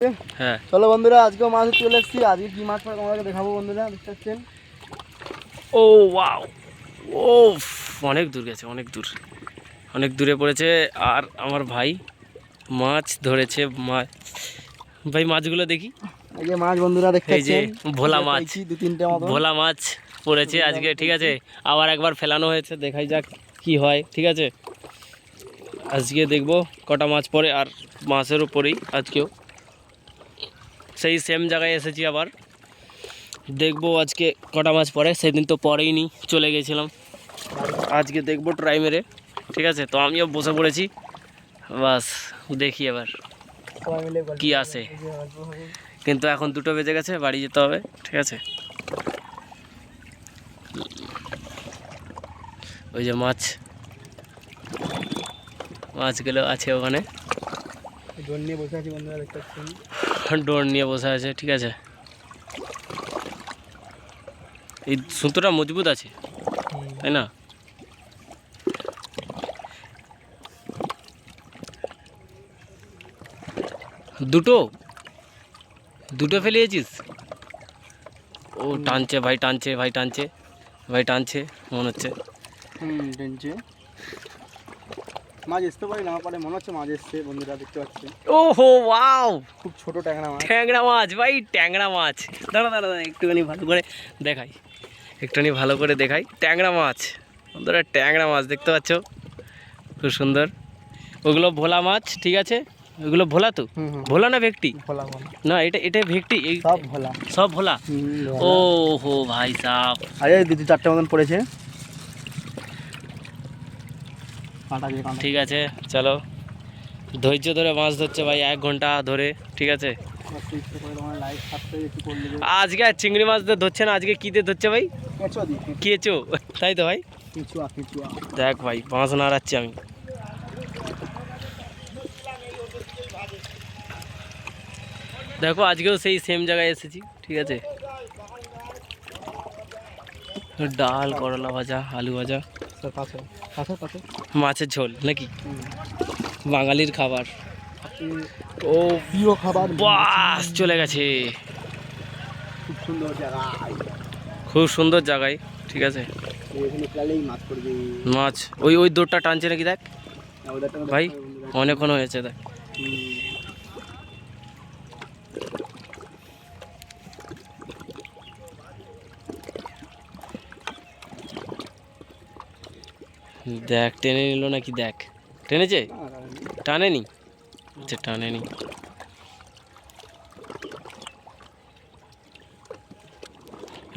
হ্যাঁ চলো বন্ধুরা, আজকেও মাছ চলে এসেছি। আজকে কি মাছ পড়ে তোমাদেরকে দেখাবো বন্ধুরা, দেখতে পাচ্ছেন। ও ওয়াও, ও অনেক দূর গেছে, অনেক দূরে পড়েছে। আর আমার ভাই মাছ ধরেছে। ভাই মাছগুলো দেখি। এই যে মাছ বন্ধুরা দেখতে এই যে পাচ্ছেন, ভোলা মাছ, দু তিনটে মতো ভোলা মাছ পড়েছে আজকে। ঠিক আছে, আবার একবার ফেলানো হয়েছে, দেখাই যাক কি হয়। ঠিক আছে, আজকে দেখবো কটা মাছ পড়ে। আর মাছের উপরেই আজকেও সেই সেম জায়গায় এসেছি, আবার দেখবো আজকে কটা মাছ পড়ে। সেদিন তো পরেই নি, চলে গেছিলাম। আজকে দেখবো ট্রাই মেরে। ঠিক আছে, তো আমিও বসে পড়েছি, বাস দেখি এবার সবাই মিলে গল্প কি আসে। হবে। কিন্তু এখন 2টো বেজে গেছে, বাড়ি যেতে হবে। ঠিক আছে, ওই যে মাছগুলো আছে ওখানে, ডোর নিয়ে বসে আছি বন্ধুরা, দেখতে পাচ্ছেন। ডোর নিয়ে বসে আছে। ঠিক আছে, এই সুতোটা মজবুত আছে, তাই না? দুটো ফেলিয়েছিস? ও টানছে ভাই, টানছে মনে হচ্ছে। টেনছে মাছ আসতে পারে না পারে, মনে হচ্ছে মাছ এসছে বন্ধুরা, দেখতে পাচ্ছেন। ওহো ওয়াও, খুব ছোট ট্যাংরা মাছ। ট্যাংরা মাছ ভাই, ট্যাংরা মাছ। দাঁড়া একটুখানি ভালো করে দেখাই, ট্যাংরা মাছ বন্ধুরা, ট্যাংরা মাছ দেখতে পাচ্ছ, খুব সুন্দর। ওগুলো ভোলা মাছ। ঠিক আছে, ওগুলো ভোলা তো, ভোলা না ভেটকি? ভোলা না, এটা ভেটকি, এই সব ভোলা। ও হো ভাই সাহ, আরে 2-4টে মতন পড়েছে। ঠিক আছে চলো, ধৈর্য ধরে মাছ ধরছে ভাই, 1 ঘন্টা ধরে। ঠিক আছে, আজকে আর চিংড়ি মাছ ধরছে না, আজকে কী দিয়ে ধরছে ভাই? কেঁচো, তাই তো ভাই। দেখ ভাই, মাছ নাড়াচ্ছি আমি। দেখো আজকেও সেই সেম জায়গায় এসেছি। ঠিক আছে, ডাল, করলা ভাজা, আলু ভাজা, মাছের ঝোল নাকি বাঙালির খাবার। ও প্রিয় খাবার, বাস চলে গেছে, খুব সুন্দর জায়গা, খুব সুন্দর জায়গায়। ঠিক আছে, মাছ ওই দৌড়টা টানছে নাকি দেখ ভাই, অনেকক্ষণ হয়েছে দেখ। দেখ টেনে নিল নাকি, দেখ টেনেছে, টানেনি, আচ্ছা টানেনি।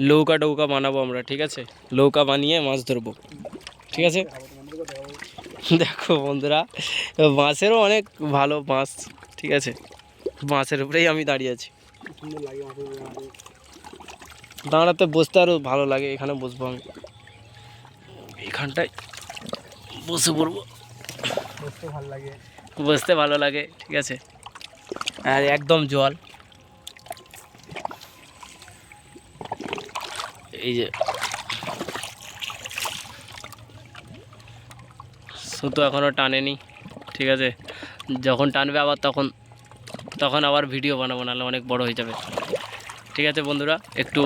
নৌকা টৌকা বানাবো আমরা। ঠিক আছে, নৌকা বানিয়ে মাছ ধরবো। ঠিক আছে, দেখো বন্ধুরা, মাছেরও অনেক ভালো মাছ। ঠিক আছে, মাছের উপরেই আমি দাঁড়িয়ে আছি, দাঁড়াতে বসতে আরও ভালো লাগে। এখানে বসবো আমি, এখানটায় বসে পড়বো, বসতে ভালো লাগে। ঠিক আছে, আর একদম জল, এই যে সুতো এখনও টানেনি। ঠিক আছে, যখন টানবে আবার তখন আবার ভিডিও বানাবো, নাহলে অনেক বড় হয়ে যাবে। ঠিক আছে বন্ধুরা, একটু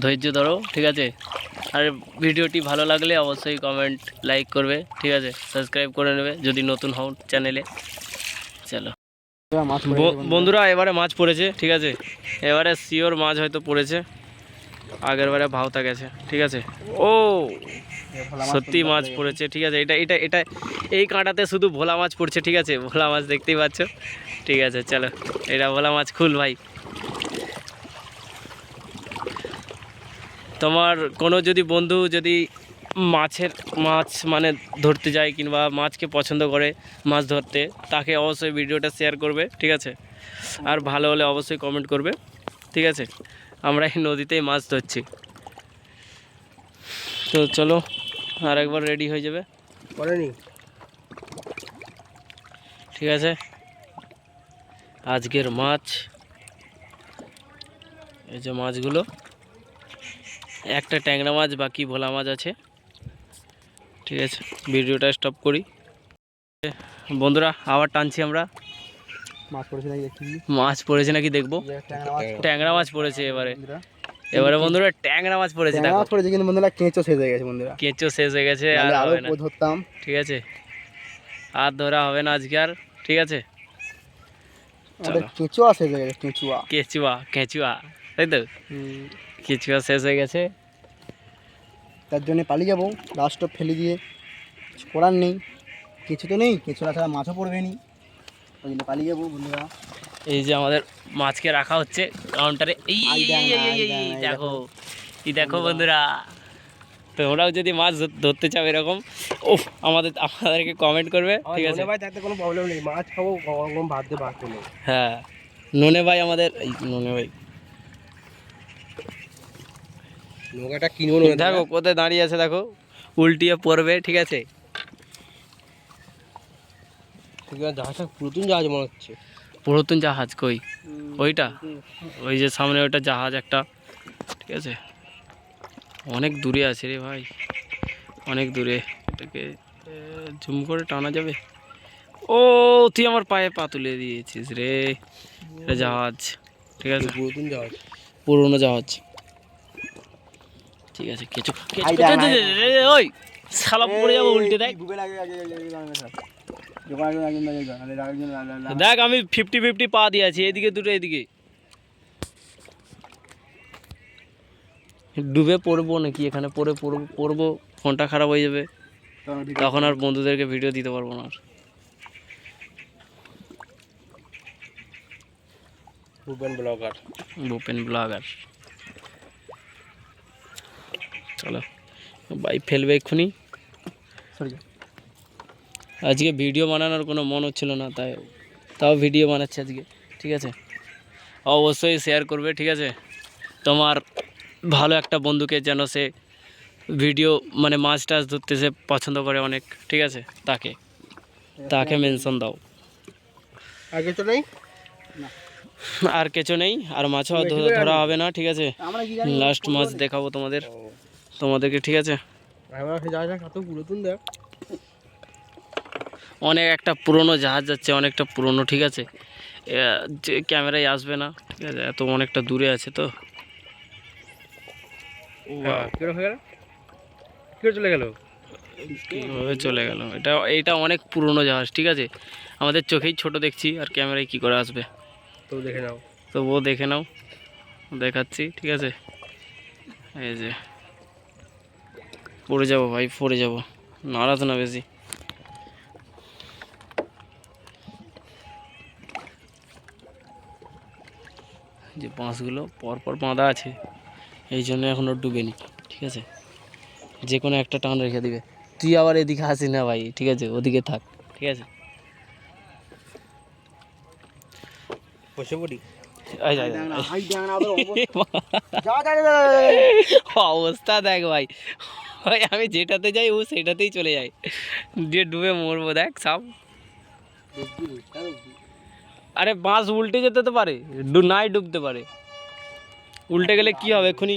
ধৈর্য ধরো। ঠিক আছে, আর ভিডিওটি ভালো লাগলে অবশ্যই কমেন্ট লাইক করবে। ঠিক আছে, সাবস্ক্রাইব করে নেবে যদি নতুন হও চ্যানেলে। চলো বন্ধুরা, এবারে মাছ পড়েছে। ঠিক আছে, এবারে শিওর মাছ হয়তো পড়েছে, আগের বারে ভাওতা গেছে। ঠিক আছে, ও সত্যি মাছ পড়েছে। ঠিক আছে, এটা এই কাঁটাতে শুধু ভোলা মাছ পড়ছে। ঠিক আছে, ভোলা মাছ দেখতেই পাচ্ছ। ঠিক আছে চলো, এটা ভোলা মাছ খুল ভাই। তোমার কোনো যদি বন্ধু যদি মাছ মানে ধরতে যায়, কিংবা মাছকে পছন্দ করে মাছ ধরতে, তাকে অবশ্যই ভিডিওটা শেয়ার করবে। ঠিক আছে, আর ভালো হলে অবশ্যই কমেন্ট করবে। ঠিক আছে, আমরা এই নদীতেই মাছ ধরছি। তো চলো, আর একবার রেডি হয়ে যাবে। ঠিক আছে, আজকের মাছ, এই যে মাছগুলো, একটা ট্যাংরা মাছ, বাকি ভোলা মাছ আছে। ঠিক আছে, ভিডিওটা স্টপ করি বন্ধুরা, আবার টানছি আমরা। মাছ পড়েছে নাকি দেখি। মাছ পড়েছে নাকি দেখবো। ট্যাংরা মাছ ট্যাংরা মাছ পড়েছে এবারে। বন্ধুরা। এবারে বন্ধুরা ট্যাংরা মাছ পড়েছে ট্যাংরা দেখো। মাছ পড়েছে কিন্তু বন্ধুরা কেঁচো শেষ হয়ে গেছে বন্ধুরা। কেঁচো শেষ হয়ে গেছে, আর নাহলে আরো হবে না। ধরতাম। ঠিক আছে, আর ধরা হবে না আজকে আর। ঠিক আছে, আমাদের চলো। কেঁচুয়া শেষ হয়ে গেছে, কেঁচুয়া। কেঁচুয়া, কেঁচুয়া, তাই তো, কেঁচুয়া শেষ হয়ে গেছে। তার জন্য পালিয়ে যাবো, লাস্ট ফেলে দিয়ে। কিছু করার নেই, কিছু তো নেই, কেঁচুয়া ছাড়া মাছও পড়বে নি, ওই জন্য পালিয়ে যাবো বন্ধুরা। এই যে আমাদের মাছকে রাখা হচ্ছে কাউন্টারে। এই আই এই, দেখ এই, না, এই, আই এই, দেখ এই, না, এই দেখো, দেখো। এই দেখো বন্ধুরা, তোমরাও যদি মাছ ধরতে চাও এরকম, ওহ, আমাদেরকে কমেন্ট করবে। ঠিক আছে ভাই, তাতে কোনো প্রবলেম নেই, মাছ খাবো, গরম ভাত দিয়ে ভাত নেই। হ্যাঁ, ননে ভাই আমাদের, এই ননে ভাই নৌকাটা কিনবো দেখো কোথায় দাঁড়িয়ে আছে, দেখো উল্টিয়ে পড়বে। ঠিক আছে, জাহাজটা পুরাতন জাহাজ মনে হচ্ছে। পুরাতন জাহাজ কই? ওইটা, ওই যে সামনে ওইটা জাহাজ একটা। ঠিক আছে, অনেক দূরে আছে রে ভাই, অনেক দূরে। এটাকে জুম করে টানা যাবে? ও, তুই আমার পায়ে পা তুলে দিয়েছিস রে। এটা জাহাজ। ঠিক আছে, পুরাতন জাহাজ, পুরোনো জাহাজ। ঠিক আছে, কিছু আই দেখ না, ওই শালা পড়ে যাবো, উল্টে দেখ। দেখ আমি 50-50 পা দিয়েছি, এদিকে দুটো, এদিকে। ডুবে পড়বো নাকি এখানে? পড়বো, ফোনটা খারাপ হয়ে যাবে, তখন আর বন্ধুদেরকে ভিডিও দিতে পারবো না আর। ভূপেন ব্লগার। চলো ভাই, ফেলবে এক্ষুনি। আজকে ভিডিও বানানোর কোনো মন হচ্ছিল না, তাও ভিডিও বানাচ্ছে আজকে। ঠিক আছে, অবশ্যই শেয়ার করবে। ঠিক আছে, তোমার ভালো একটা বন্ধুকে, যেন সে ভিডিও মানে মাছ টাছ ধরতে সে পছন্দ করে অনেক। ঠিক আছে, তাকে মেনশন দাও। আগে তো নেই, আর কিছু নেই, আর মাছও ধরা হবে না। ঠিক আছে, লাস্ট মাছ দেখাবো তোমাদেরকে। ঠিক আছে, পুরাতন দেখ, অনেক একটা পুরনো জাহাজ যাচ্ছে, অনেকটা পুরনো। ঠিক আছে, যে ক্যামেরায় আসবে না। ঠিক আছে, এত অনেকটা দূরে আছে তো। চলে গেল, কীভাবে চলে গেল? এইটা অনেক পুরনো জাহাজ। ঠিক আছে, আমাদের চোখেই ছোট দেখছি, আর ক্যামেরায় কি করে আসবে? তো দেখে নাও, তবুও দেখে নাও, দেখাচ্ছি। ঠিক আছে, এই যে পড়ে যাবো ভাই, পড়ে যাবো, নাড়াতো না বেশি। যে বাঁশগুলো পরপর বাঁধা আছে, এই জন্য এখনও ডুবেনি। ঠিক আছে, যে কোনো একটা টান রেখে দিবে। তুই আবার এদিকে আসি না ভাই, ঠিক আছে, ওদিকে থাক। ঠিক আছে, বসে পড়ি। অবস্থা দেখ ভাই, ভাই আমি যেটাতে যাই ও সেটাতেই চলে যায়, দিয়ে ডুবে মরবো। দেখ সাপ, আরে বাঁশ উল্টে যেতে তো পারে, নাই ডুবতে পারে। উল্টে গেলে কি হবে এক্ষুনি?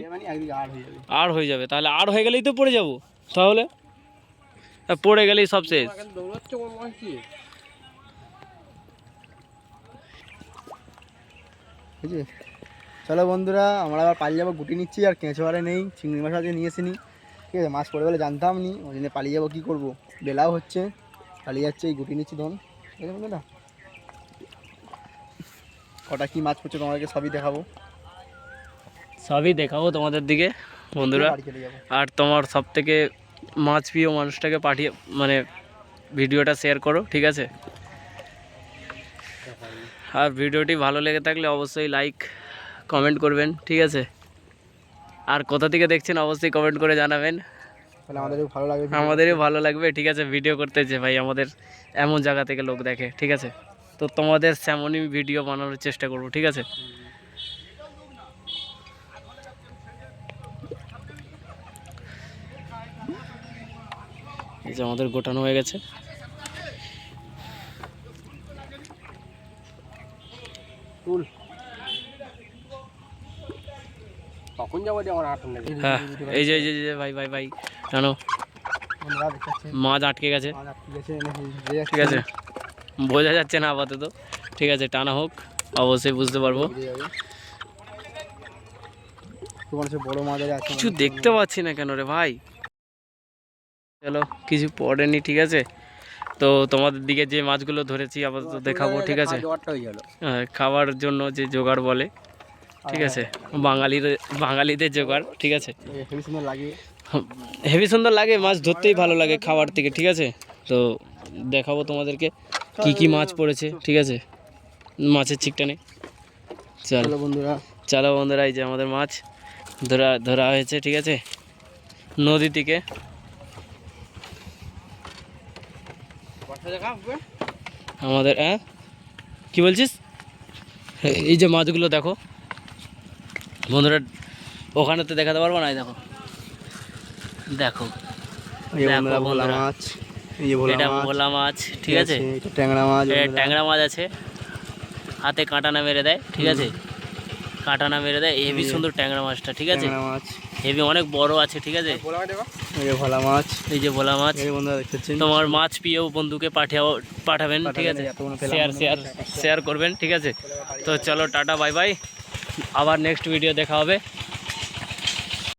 আর হয়ে যাবে, তাহলে আর হয়ে গেলেই তো পড়ে যাবো। তাহলে পড়ে গেলেই সব শেষ। চলো বন্ধুরা, আমরা আবার পালিয়ে যাবো, গুটি নিচ্ছি, আর কেঁচোয়ারে নেই, চিংড়ি মাছ আজকে নিয়ে এসিনি। ঠিক আছে, মাছ পড়ে বলে জানতাম নি, ওই জন্য পালিয়ে যাবো। কী করবো, বেলাও হচ্ছে, পালিয়ে যাচ্ছে, এই গুটি নিচ্ছি ধন। ঠিক আছে বন্ধুরা, কটা কী মাছ পড়ছে তোমাদেরকে সবই দেখাবো, সবই দেখাবো তোমাদের দিকে বন্ধুরা। বাড়ি চলে যাবো। আর তোমার সব থেকে মাছ প্রিয় মানুষটাকে পাঠিয়ে মানে ভিডিওটা শেয়ার করো। ঠিক আছে, আর ভিডিওটি ভালো লেগে থাকলে অবশ্যই লাইক কমেন্ট করবেন। ঠিক আছে, আর কোথা থেকে দেখছেন অবশ্যই কমেন্ট করে জানাবেন, তাহলে আমাদেরও ভালো লাগবে। আমাদেরও ভালো লাগবে। ঠিক আছে, ভিডিও করতে যে ভাই আমাদের এমন জায়গা থেকে লোক দেখে। ঠিক আছে, তো তোমাদের তেমনই ভিডিও বানানোর চেষ্টা করব। ঠিক আছে, এই যে আমাদের গোটানো হয়ে গেছে। কখন যাবো আমার আটন লাগে। হ্যাঁ, এই যে ভাই ভাই ভাই জানো, মাছ আটকে গেছে। ঠিক আছে, বোঝা যাচ্ছে না আপাতত। ঠিক আছে, টানা হোক, অবশ্যই বুঝতে পারবো। বেরিয়ে যাবে। তোমার সে বড় মাছ আছে কিছু দেখতে পাচ্ছি না কেন রে ভাই। চলো, কিছু পড়েনি, ঠিক আছে। তো তোমাদের দিকে যে মাছগুলো ধরেছি আপাতত দেখাবো, ঠিক আছে। জোয়ারটা হয়ে গেল। খাওয়ার জন্য যে জোগাড় বলে, ঠিক আছে, বাঙালিদের জোগাড়, ঠিক আছে। হেভি সুন্দর লাগে। হেভি সুন্দর লাগে, মাছ ধরতেই ভালো লাগে খাওয়ার থেকে, ঠিক আছে। তো দেখাবো তোমাদেরকে কি কি মাছ পড়েছে, ঠিক আছে, মাছের চিকটানে। চল চলো বন্ধুরা, চলো বন্ধুরা, এই যে আমাদের মাছ ধরা হয়েছে, ঠিক আছে, নদী থেকে। আমাদের কি বলছিস? এই যে মাছগুলো দেখো বন্ধুরা, ওখানে তো দেখাতে পারবো না, এই দেখো দেখো এই দেখো বন্ধুরা ভোলা বন্ধুরা, মাছ, এই যে ভোলা এটা মাছ, ভোলা মাছ, ঠিক আছে। এটা ট্যাংরা মাছ, এটা বন্ধুরা। ট্যাংরা মাছ আছে, হাতে কাঁটা না মেরে দেয়, ঠিক আছে, কাঁটা না মেরে দেয়, হেভি সুন্দর ট্যাংরা মাছটা, ঠিক আছে, ট্যাংরা মাছ, হেভি অনেক বড় আছে, ঠিক আছে। এই যে ভোলা মাছ, এই যে ভোলা মাছ। এই বন্ধুরা দেখতেছেন। তোমার মাছ প্রিয় বন্ধুকে পাঠাবেন, ঠিক আছে, শেয়ার করবেন, ঠিক আছে। তো চলো, টাটা বাই বাই, আবার নেক্সট ভিডিও দেখা হবে।